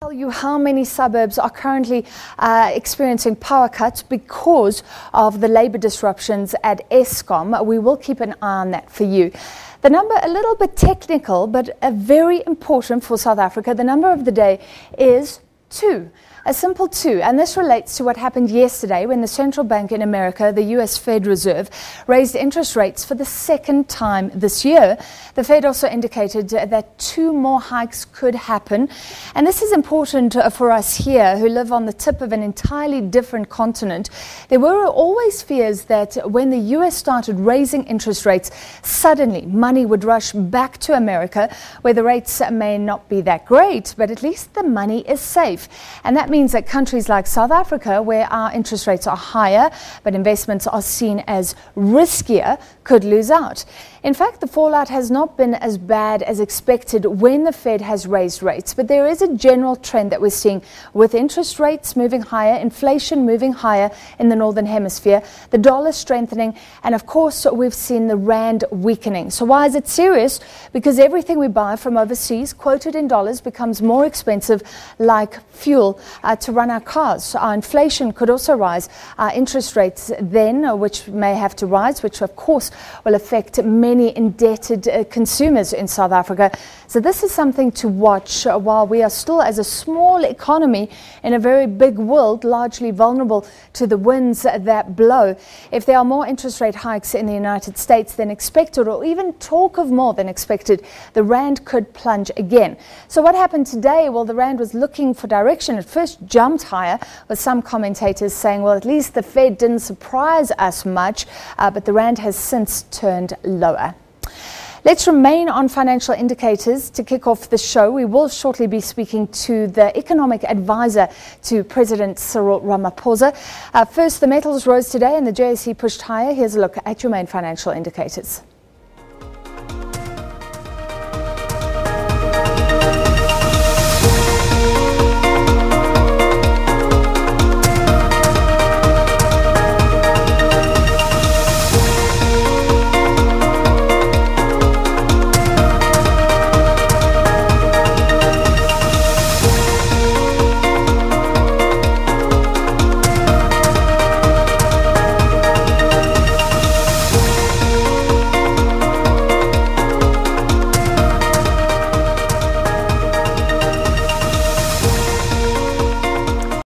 tell you how many suburbs are currently experiencing power cuts because of the labour disruptions at Eskom. We will keep an eye on that for you. The number, a little bit technical, but very important for South Africa. The number of the day is 2. A simple 2, and this relates to what happened yesterday when the central bank in America, the US Fed Reserve, raised interest rates for the second time this year. The Fed also indicated that 2 more hikes could happen, and this is important for us here who live on the tip of an entirely different continent. There were always fears that when the US started raising interest rates, suddenly money would rush back to America, where the rates may not be that great, but at least the money is safe. And that means that countries like South Africa, where our interest rates are higher, but investments are seen as riskier, could lose out. In fact, the fallout has not been as bad as expected when the Fed has raised rates, but there is a general trend that we're seeing with interest rates moving higher, inflation moving higher in the Northern Hemisphere, the dollar strengthening, and of course, we've seen the rand weakening. So why is it serious? Because everything we buy from overseas, quoted in dollars, becomes more expensive, like fuel, to run our cars. Our inflation could also rise. Our interest rates then, which may have to rise, which of course will affect many indebted consumers in South Africa. So this is something to watch while we are still, as a small economy in a very big world, largely vulnerable to the winds that blow. If there are more interest rate hikes in the United States than expected, or even talk of more than expected, the rand could plunge again. So what happened today? Well, the rand was looking for direction. At first jumped higher, with some commentators saying, well, at least the Fed didn't surprise us much, but the rand has since turned lower. Let's remain on financial indicators to kick off the show. We will shortly be speaking to the economic advisor to President Cyril Ramaphosa. First, the metals rose today and the JSE pushed higher. Here's a look at your main financial indicators.